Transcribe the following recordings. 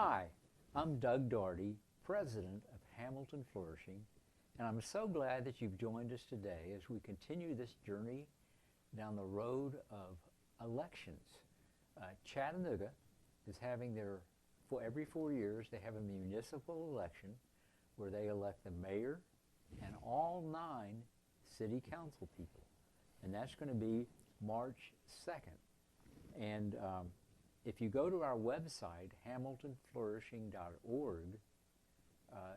Hi, I'm Doug Daugherty, President of Hamilton Flourishing, and I'm so glad that you've joined us today as we continue this journey down the road of elections. Chattanooga is having for every 4 years, they have a municipal election where they elect the mayor and all 9 city council people. And that's going to be March 2nd. And if you go to our website, hamiltonflourishing.org,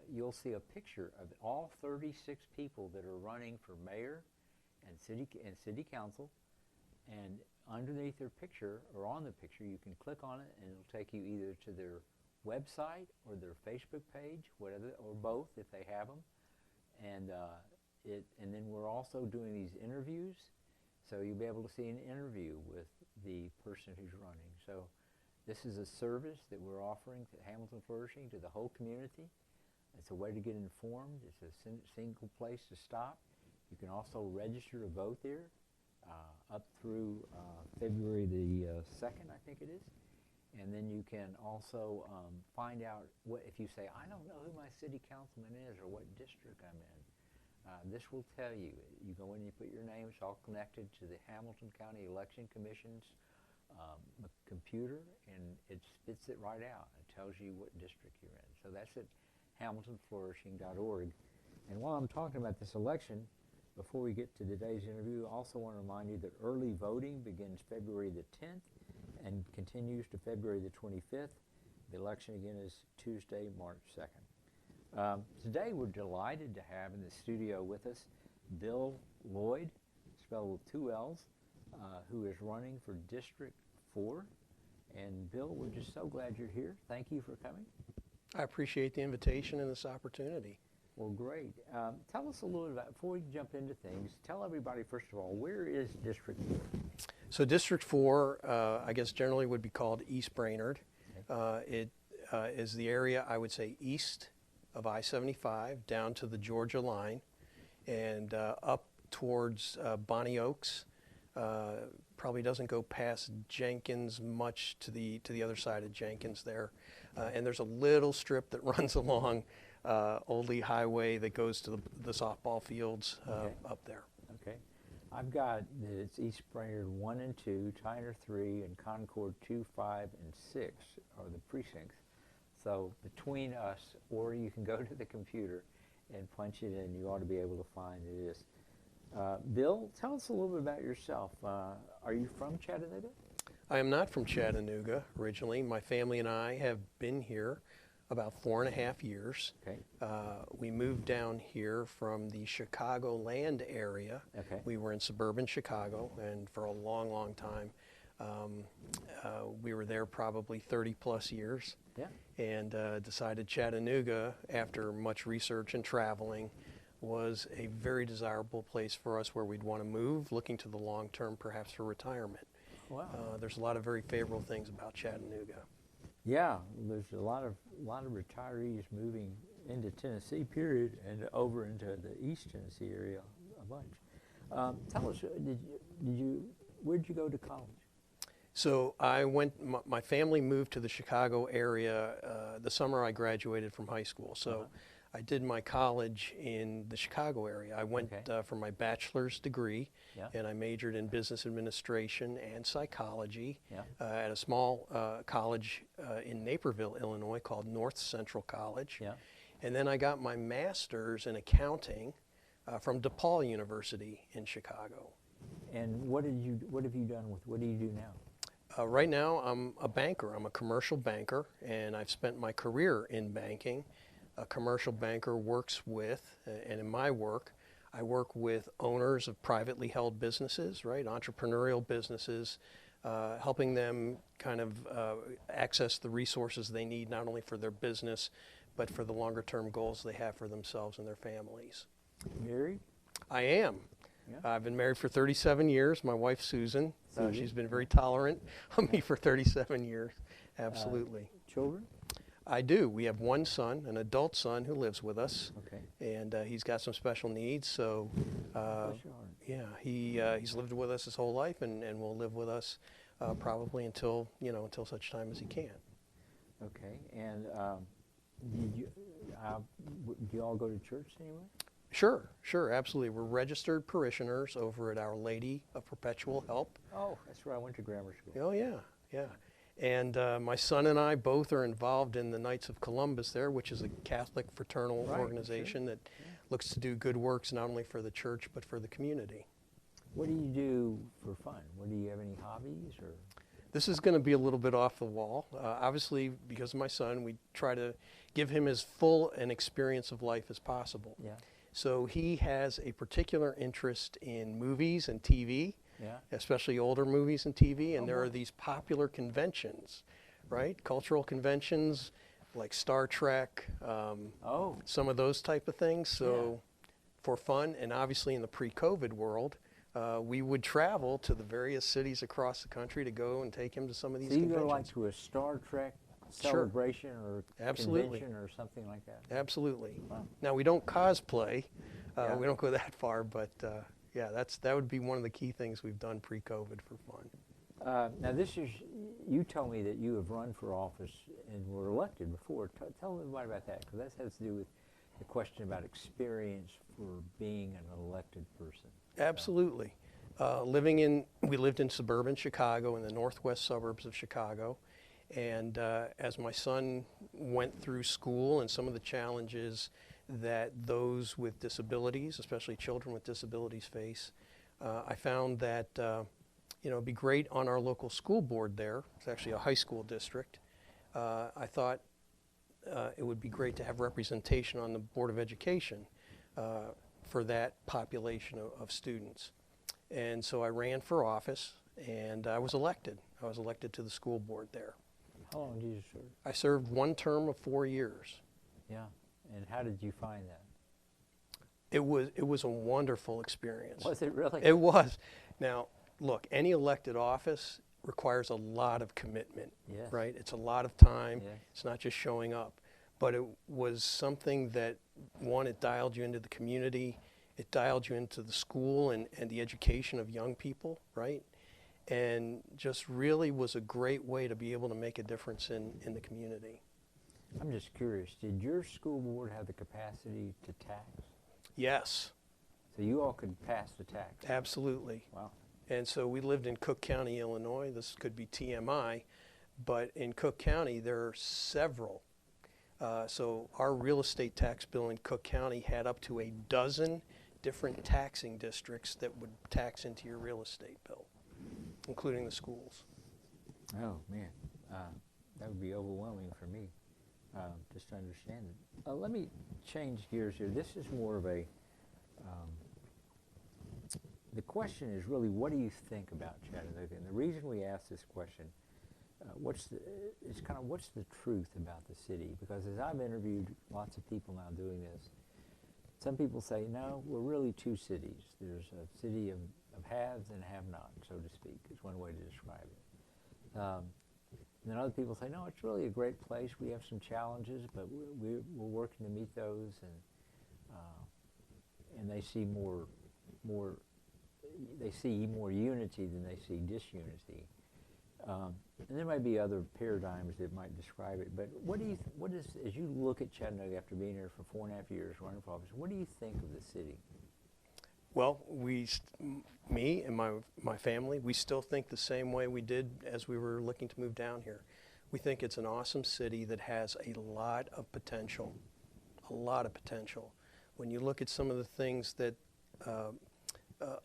you'll see a picture of all 36 people that are running for mayor and city council. And underneath their picture, or on the picture, you can click on it and it'll take you either to their website or their Facebook page, whatever, or both if they have them. And then we're also doing these interviews, so you'll be able to see an interview with the person who's running. So this is a service that we're offering to Hamilton Flourishing to the whole community. It's a way to get informed. It's a single place to stop. You can also register to vote there up through February the 2nd, I think it is. And then you can also find out if you say, I don't know who my city councilman is or what district I'm in. This will tell you. You go in, you put your name, it's all connected to the Hamilton County Election Commission's computer, and it spits it right out. It tells you what district you're in. So that's at hamiltonflourishing.org. And while I'm talking about this election, before we get to today's interview, I also want to remind you that early voting begins February the 10th and continues to February the 25th. The election again is Tuesday, March 2nd. Today we're delighted to have in the studio with us Bill Lloyd, spelled with 2 L's, who is running for District 4. And Bill, we're just so glad you're here. Thank you for coming. I appreciate the invitation and this opportunity. Well, great. Tell us a little bit about, before we jump into things, tell everybody, first of all, where is District 4? So District 4, I guess generally would be called East Brainerd. Okay. It is the area, I would say, east of I-75 down to the Georgia line and up towards Bonnie Oaks. Probably doesn't go past Jenkins much to the other side of Jenkins there. And there's a little strip that runs along Old Lee Highway that goes to the softball fields up there. Okay. I've got that it's East Brainerd 1 and 2, Tyner 3, and Concord 2, 5, and 6 are the precincts. So between us, or you can go to the computer and punch it in, you ought to be able to find it. Bill, tell us a little bit about yourself. Are you from Chattanooga? I am not from Chattanooga originally. My family and I have been here about 4.5 years. Okay. We moved down here from the Chicagoland area. Okay. We were in suburban Chicago, and for a long, long time, we were there probably 30 plus years. Yeah. And decided Chattanooga, after much research and traveling, was a very desirable place for us where we'd want to move, looking to the long term, perhaps for retirement. Wow. There's a lot of very favorable things about Chattanooga. Yeah, there's a lot of retirees moving into Tennessee, period, and over into the East Tennessee area a bunch. Tell us, where'd you go to college? So my family moved to the Chicago area the summer I graduated from high school. So I did my college in the Chicago area. I went for my bachelor's degree, and I majored in business administration and psychology at a small college in Naperville, Illinois called North Central College. Yeah. And then I got my master's in accounting from DePaul University in Chicago. And what do you do now? Right now I'm a banker. I'm a commercial banker, and I've spent my career in banking. A commercial banker works with, and in my work, I work with owners of privately held businesses, right, entrepreneurial businesses, helping them kind of access the resources they need not only for their business, but for the longer term goals they have for themselves and their families. Married? I am. Yeah. I've been married for 37 years. My wife, Susan, she's been very tolerant of me for 37 years. Absolutely. Children? I do. We have one son, an adult son, who lives with us. Okay. And he's got some special needs. So, yeah, he's lived with us his whole life, and will live with us probably until such time as he can. Okay, and did you, do you all go to church anywhere? Sure, sure, absolutely. We're registered parishioners over at Our Lady of Perpetual Help. Oh, that's where I went to grammar school. Oh, yeah, yeah. And my son and I both are involved in the Knights of Columbus there, which is a Catholic fraternal Right, organization sure. that looks to do good works not only for the church but for the community. What do you do for fun? Do you have any hobbies or? This is going to be a little bit off the wall. Obviously, because of my son, we try to give him as full an experience of life as possible. Yeah. So he has a particular interest in movies and TV, Yeah. especially older movies and TV, and Oh, there boy. are these popular conventions, right? Cultural conventions like Star Trek, Oh. some of those type of things. So for fun, and obviously in the pre-COVID world, we would travel to the various cities across the country to go and take him to some of these So you conventions. go like to a Star Trek Sure. celebration or Absolutely. convention or something like that? Absolutely. Wow. Now, we don't cosplay. Yeah. We don't go that far, but yeah, that would be one of the key things we've done pre-COVID for fun. Now this is, you told me that you have run for office and were elected before. Tell everybody about that, because that has to do with the question about experience for being an elected person. Absolutely. We lived in suburban Chicago, in the northwest suburbs of Chicago. And as my son went through school and some of the challenges that those with disabilities, especially children with disabilities, face, I found that it'd be great on our local school board there. It's actually a high school district. I thought it would be great to have representation on the Board of Education for that population of students. And so I ran for office, and I was elected. I was elected to the school board there. How long did you serve? I served one term of 4 years. Yeah. And how did you find that? It was a wonderful experience. Was it really? It was. Now, look, any elected office requires a lot of commitment, Yes. right? It's a lot of time. Yes. It's not just showing up. But it was something that, one, it dialed you into the community. It dialed you into the school and the education of young people, right? And just really was a great way to be able to make a difference in the community. I'm just curious, did your school board have the capacity to tax? Yes, So you all could pass the tax? absolutely. Wow. And so we lived in Cook County, Illinois. This could be TMI, but in Cook County there are several. So our real estate tax bill in Cook County had up to a dozen different taxing districts that would tax into your real estate bill, including the schools. Oh, man. That would be overwhelming for me, just to understand it. Let me change gears here. This is more of a, the question is really, what do you think about Chattanooga? And the reason we ask this question, what's the truth about the city? Because as I've interviewed lots of people now doing this, some people say, no, we're really two cities. There's a city of haves and have-nots, so to speak, is one way to describe it. And then other people say, no, it's really a great place. We have some challenges, but we're working to meet those, and they see more unity than they see disunity. And there might be other paradigms that might describe it, but as you look at Chattanooga after being here for 4.5 years running for office, what do you think of the city? Well, me and my family, we still think the same way we did as we were looking to move down here. We think it's an awesome city that has a lot of potential, a lot of potential. When you look at some of the things that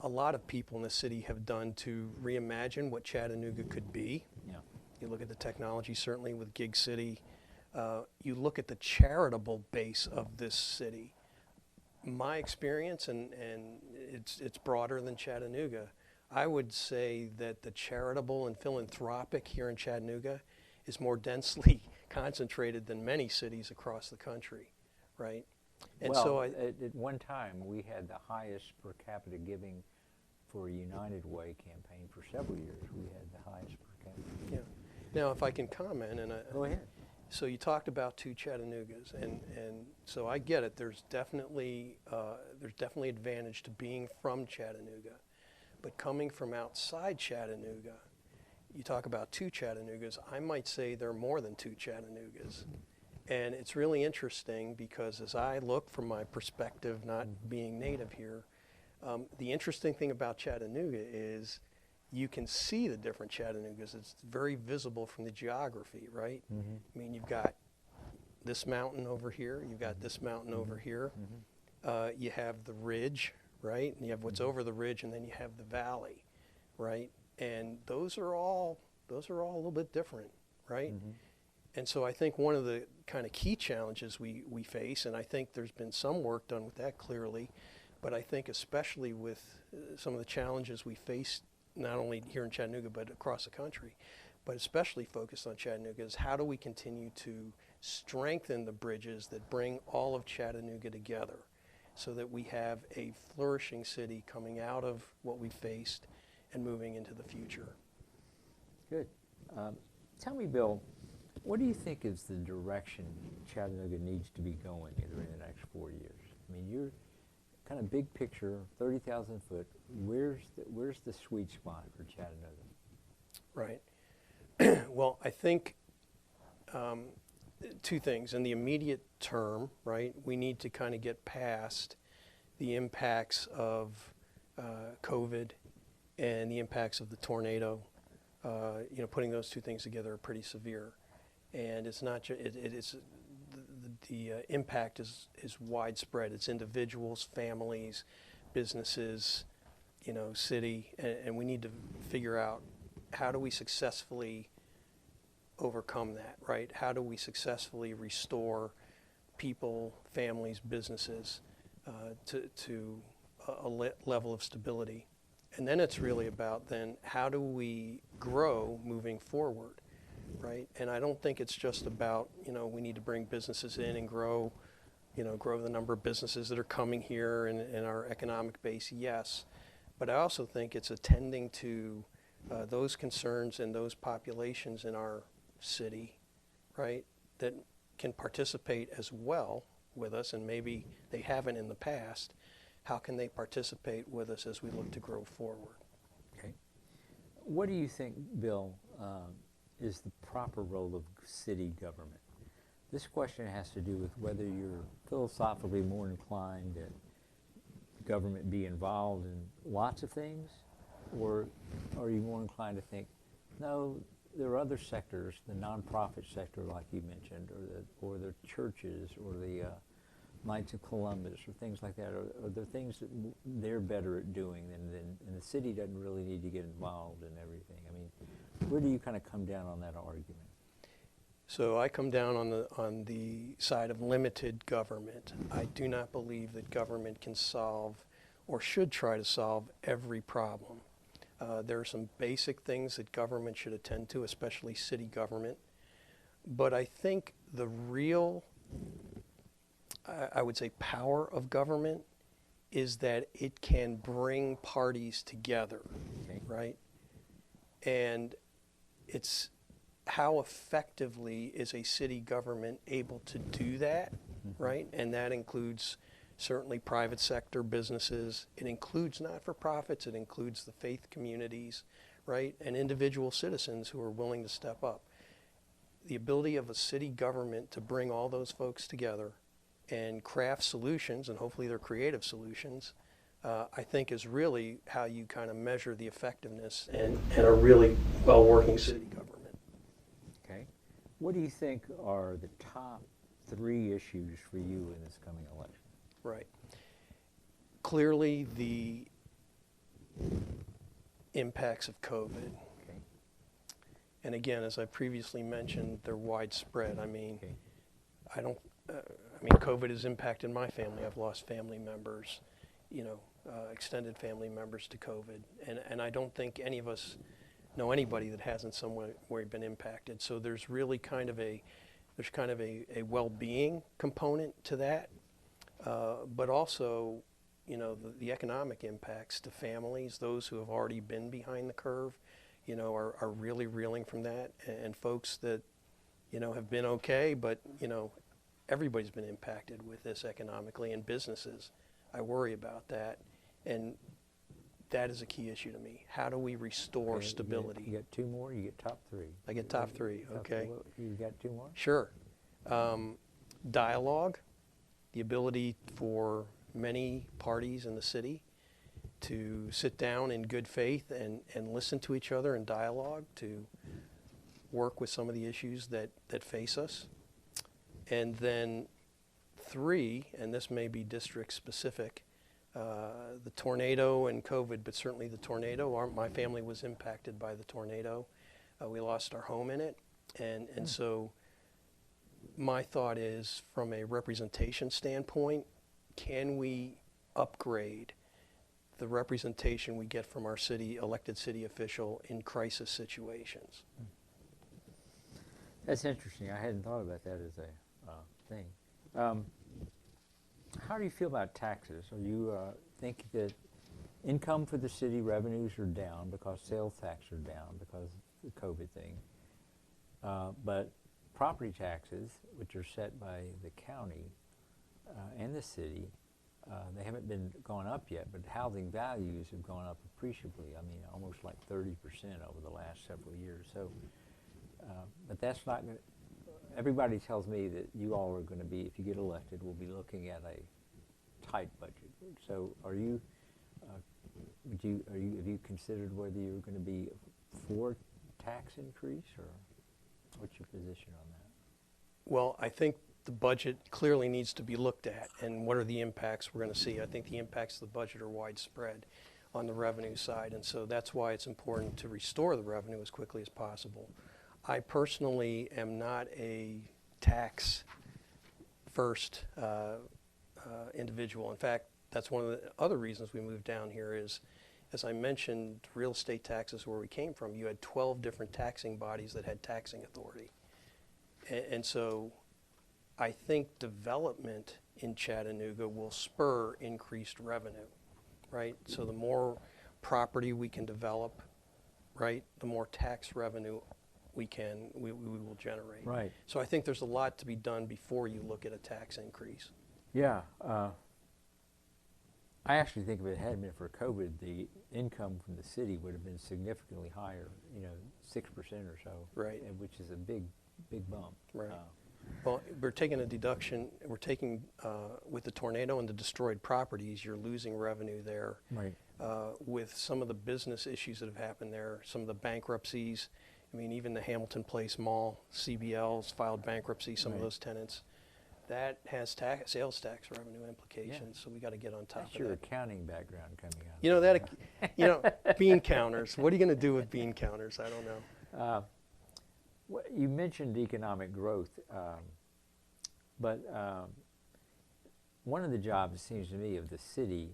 a lot of people in the city have done to reimagine what Chattanooga could be. Yeah. You look at the technology, certainly with Gig City. You look at the charitable base of this city. My experience, and it's broader than Chattanooga, I would say that the charitable and philanthropic here in Chattanooga is more densely concentrated than many cities across the country, right? And well, so at one time, we had the highest per capita giving for a United Way campaign for several years. We had the highest per capita. yeah. Now, if I can comment, Go ahead. So you talked about two Chattanoogas, and so I get it. There's definitely advantage to being from Chattanooga, but coming from outside Chattanooga, you talk about two Chattanoogas, I might say there are more than two Chattanoogas. And it's really interesting because as I look from my perspective, not being native here, the interesting thing about Chattanooga is you can see the different Chattanoogas. It's very visible from the geography, right? I mean, you've got this mountain over here, you've got this mountain over here. You have the ridge, right? And you have what's over the ridge, and then you have the valley, right? And those are all a little bit different, right? And so I think one of the kind of key challenges we face, and I think there's been some work done with that clearly, but I think especially with some of the challenges we face, not only here in Chattanooga, but across the country, but especially focused on Chattanooga, is how do we continue to strengthen the bridges that bring all of Chattanooga together so that we have a flourishing city coming out of what we faced and moving into the future. Good. Tell me, Bill, what do you think is the direction Chattanooga needs to be going either in the next 4 years? I mean, you're kind of big picture, 30,000 foot. Where's the sweet spot for Chattanooga? Right. Well, I think two things. In the immediate term, right, we need to kind of get past the impacts of COVID and the impacts of the tornado. Putting those two things together are pretty severe. And it's not just, the impact is widespread. It's individuals, families, businesses, city, and we need to figure out how do we successfully overcome that, right? How do we successfully restore people, families, businesses to a level of stability? And then it's really about then how do we grow moving forward, right? And I don't think it's just about, we need to bring businesses in and grow the number of businesses that are coming here and our economic base, yes. But I also think it's attending to those concerns and those populations in our city, right, that can participate as well with us, and maybe they haven't in the past. How can they participate with us as we look to grow forward? Okay. What do you think, Bill, is the proper role of city government? This question has to do with whether you're philosophically more inclined that government be involved in lots of things, or are you more inclined to think, no, there are other sectors, the nonprofit sector, like you mentioned, or the churches, or the Knights of Columbus, or things like that, or there things that they're better at doing and the city doesn't really need to get involved in everything? I mean, where do you kind of come down on that argument? So I come down on the side of limited government. I do not believe that government can solve or should try to solve every problem. There are some basic things that government should attend to, especially city government. But I think the real, I would say, power of government is that it can bring parties together, Okay. right? And it's how effectively is a city government able to do that, right? And that includes certainly private sector businesses. It includes not-for-profits. It includes the faith communities, right? And individual citizens who are willing to step up. The ability of a city government to bring all those folks together and craft solutions, and hopefully they're creative solutions, I think is really how you kind of measure the effectiveness and a really well-working city government. Okay. What do you think are the top 3 issues for you in this coming election? Right. Clearly, the impacts of COVID. Okay. And again, as I previously mentioned, they're widespread. I mean, Okay. COVID has impacted my family. I've lost family members, extended family members to COVID. And I don't think any of us know anybody that hasn't somewhere been impacted. So there's really kind of a well-being component to that. But also, the economic impacts to families, those who have already been behind the curve, are really reeling from that. And folks that, have been okay, but, everybody's been impacted with this economically, and businesses. I worry about that. And that is a key issue to me. How do we restore Okay, stability? You got two more. You get top three. I get top three, Top okay. three. You got two more. Sure. Dialogue, the ability for many parties in the city to sit down in good faith and listen to each other in dialogue, to work with some of the issues that face us. And then three, and this may be district specific, the tornado and COVID, but certainly the tornado. My family was impacted by the tornado. We lost our home in it. And so my thought is, from a representation standpoint, can we upgrade the representation we get from our elected city official in crisis situations? That's interesting. I hadn't thought about that as a thing. How do you feel about taxes? Are you think that income for the city revenues are down because sales tax are down because of the COVID thing, but property taxes, which are set by the county and the city, they haven't been gone up yet, but housing values have gone up appreciably. I mean, almost like 30% over the last several years. So, but that's not going to, everybody tells me that you all are going to be, if you get elected, we'll be looking at a tight budget. So are you, have you considered whether you're going to be for tax increase, or what's your position on that? Well, I think the budget clearly needs to be looked at, and what are the impacts we're going to see. I think the impacts of the budget are widespread on the revenue side, and so that's why it's important to restore the revenue as quickly as possible. I personally am not a tax first individual. In fact, that's one of the other reasons we moved down here is, as I mentioned, real estate taxes where we came from, you had 12 different taxing bodies that had taxing authority. And so I think development in Chattanooga will spur increased revenue, right? So the more property we can develop, right, the more tax revenue we will generate. Right. So I think there's a lot to be done before you look at a tax increase. Yeah. I actually think if it hadn't been for COVID, the income from the city would have been significantly higher, 6% or so. Right. Which is a big bump. Right. Well, we're taking a deduction, with the tornado and the destroyed properties, you're losing revenue there. Right. With some of the business issues that have happened there, some of the bankruptcies, I mean, even the Hamilton Place Mall, CBL's filed bankruptcy, some of those tenants. That has sales tax revenue implications, so we got to get on top of that. That's your accounting background coming out. Bean counters. What are you going to do with bean counters? I don't know. You mentioned economic growth, but one of the jobs, it seems to me, of the city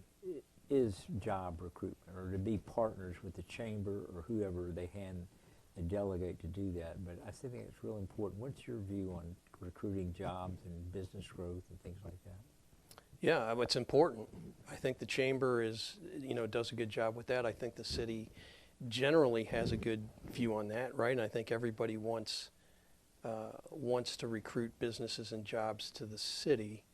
is job recruitment, or to be partners with the chamber or whoever they delegate to do that. But I still think it's real important. What's your view on recruiting jobs and business growth and things like that? Yeah, it's important. I think the chamber does a good job with that. I think the city generally has a good view on that, right? And I think everybody wants to recruit businesses and jobs to the city.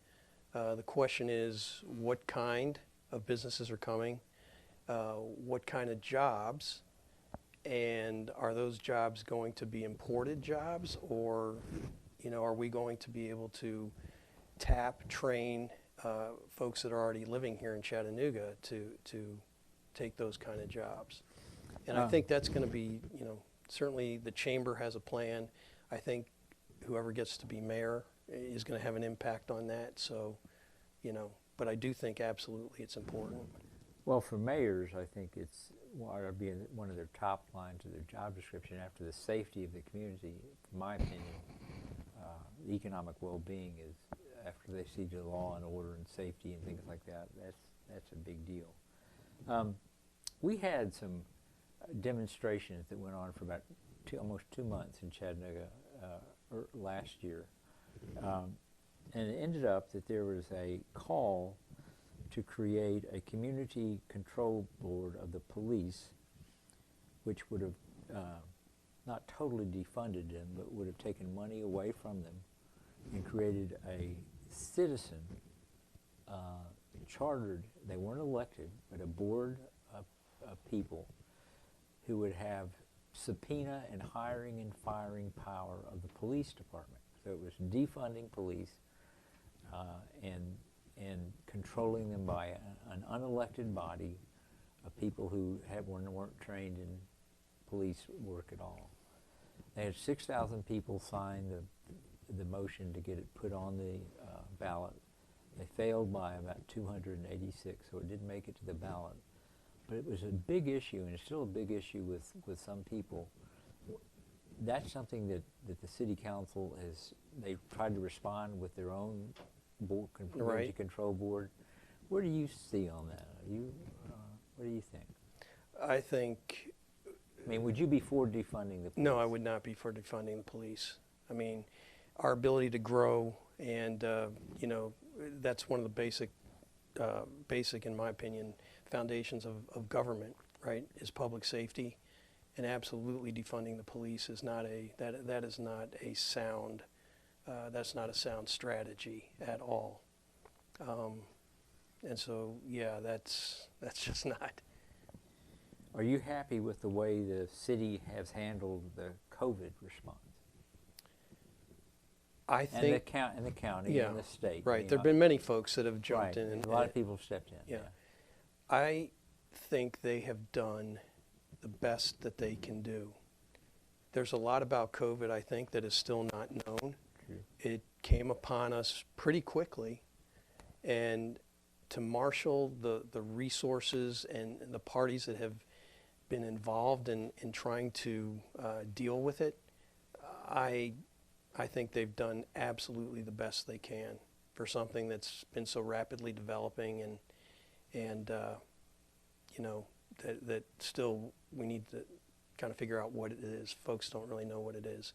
The question is, what kind of businesses are coming? What kind of jobs? And are those jobs going to be imported jobs, or are we going to be able to train folks that are already living here in Chattanooga to take those kind of jobs? And I think that's going to be, certainly the chamber has a plan. I think whoever gets to be mayor is going to have an impact on that. So, but I do think absolutely it's important. Well, for mayors, I think it's be one of their top lines of their job description, after the safety of the community. In my opinion, the economic well-being is, after they see the law and order and safety and things like that. That's a big deal. We had some demonstrations that went on for about almost 2 months in Chattanooga last year, and it ended up that there was a call to create a community control board of the police, which would have not totally defunded them, but would have taken money away from them and created a citizen chartered, they weren't elected, but a board of people who would have subpoena and hiring and firing power of the police department. So it was defunding police and controlling them by an unelected body of people who weren't trained in police work at all. They had 6,000 people sign the motion to get it put on the ballot. They failed by about 286, so it didn't make it to the ballot. But it was a big issue, and it's still a big issue with some people. That's something that the city council they've tried to respond with their own board, emergency control board. Where do you see on that? What do you think? I think... I mean, would you be for defunding the police? No, I would not be for defunding the police. I mean, our ability to grow and, that's one of the basic, in my opinion, foundations of government, right, is public safety. And absolutely defunding the police is not that is not a sound, that's not a sound strategy at all. And so, yeah, that's just not. Are you happy with the way the city has handled the COVID response? I think and the county and the state. Right. There have been many folks that have jumped in. And a lot of people have stepped in. Yeah. I think they have done the best that they can do. There's a lot about COVID, I think, that is still not known. True. It came upon us pretty quickly, and to marshal the resources and the parties that have been involved in trying to deal with it, I think they've done absolutely the best they can for something that's been so rapidly developing, and that still we need to kind of figure out what it is. Folks don't really know what it is.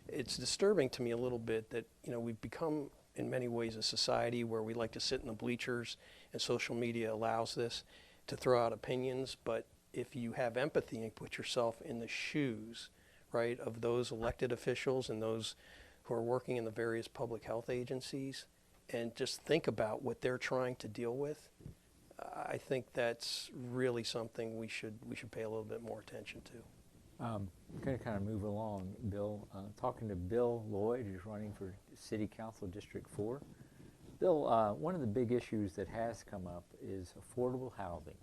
It's disturbing to me a little bit that we've become in many ways a society where we like to sit in the bleachers, and social media allows this to throw out opinions. But if you have empathy and put yourself in the shoes, right, of those elected officials and those who are working in the various public health agencies, and just think about what they're trying to deal with, I think that's really something we should pay a little bit more attention to. I'm going to kind of move along, Bill. Talking to Bill Lloyd, who's running for City Council District 4. Bill, one of the big issues that has come up is affordable housing.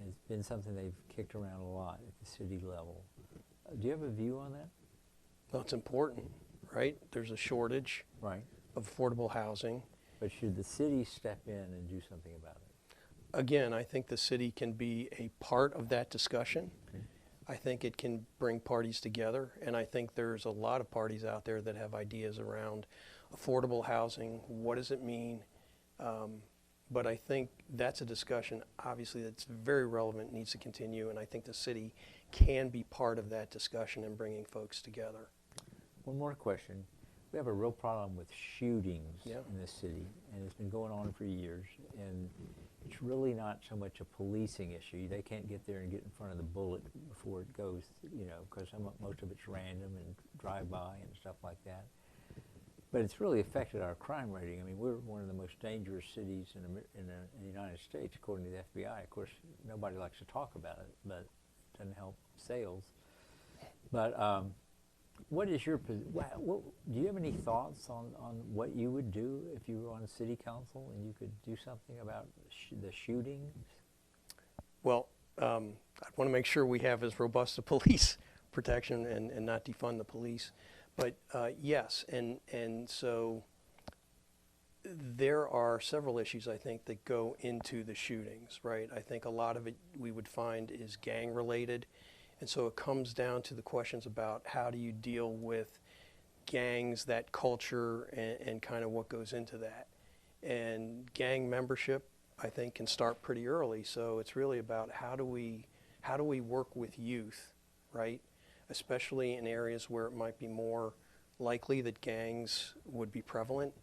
It's been something they've kicked around a lot at the city level. Do you have a view on that? Well, it's important, right? There's a shortage of affordable housing. But should the city step in and do something about it? Again, I think the city can be a part of that discussion. Okay. I think it can bring parties together, and I think there's a lot of parties out there that have ideas around affordable housing. What does it mean? But I think that's a discussion, obviously, that's very relevant, needs to continue, and I think the city can be part of that discussion and bringing folks together. One more question. We have a real problem with shootings Yeah. in this city, and it's been going on for years, and it's really not so much a policing issue. They can't get there and get in front of the bullet before it goes, because most of it's random and drive-by and stuff like that. But it's really affected our crime rating. I mean, we're one of the most dangerous cities in the United States, according to the FBI. Of course, nobody likes to talk about it, but it doesn't help sales. But what is your position? Do you have any thoughts on what you would do if you were on city council and you could do something about the shootings? Well, I want to make sure we have as robust a police protection and not defund the police. But yes, and so there are several issues, I think, that go into the shootings, right? I think a lot of it we would find is gang related. And so it comes down to the questions about how do you deal with gangs, that culture, and kind of what goes into that. And gang membership, I think, can start pretty early. So it's really about how do we work with youth, right? Especially in areas where it might be more likely that gangs would be prevalent.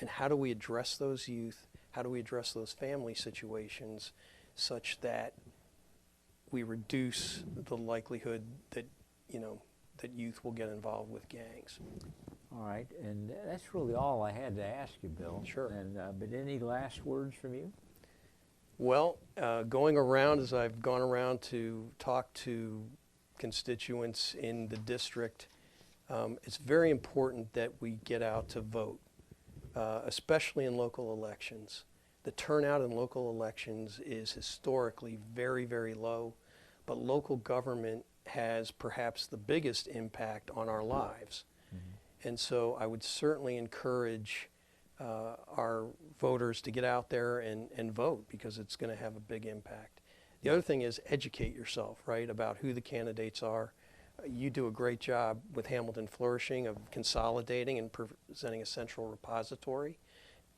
And how do we address those youth? How do we address those family situations such that we reduce the likelihood that, that youth will get involved with gangs? All right, and that's really all I had to ask you, Bill. Sure. And but any last words from you? Well, going around, as I've gone around to talk to constituents in the district, it's very important that we get out to vote, especially in local elections. The turnout in local elections is historically very, very low, but local government has perhaps the biggest impact on our lives. Mm-hmm. And so I would certainly encourage our voters to get out there and vote, because it's going to have a big impact. The other thing is educate yourself, right, about who the candidates are. You do a great job with Hamilton Flourishing of consolidating and presenting a central repository.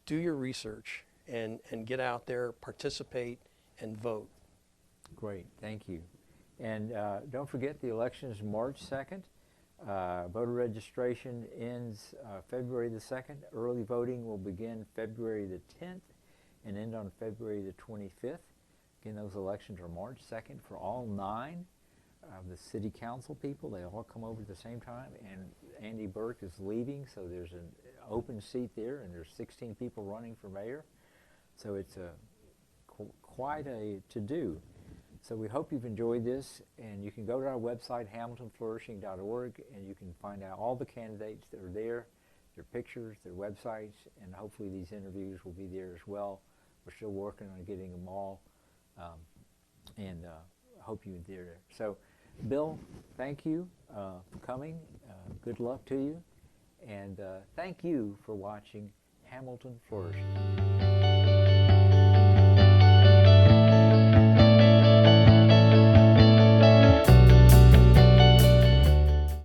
Do your research and get out there, participate, and vote. Great, thank you. And don't forget, the election is March 2nd. Voter registration ends February the 2nd. Early voting will begin February the 10th and end on February the 25th. Again, those elections are March 2nd for all 9 of the city council people. They all come over at the same time, and Andy Burke is leaving, so there's an open seat there, and there's 16 people running for mayor. So it's quite a to-do. So we hope you've enjoyed this, and you can go to our website, hamiltonflourishing.org, and you can find out all the candidates that are there, their pictures, their websites, and hopefully these interviews will be there as well. We're still working on getting them all, and hope you're there. So, Bill, thank you for coming. Good luck to you, and thank you for watching Hamilton Flourishing.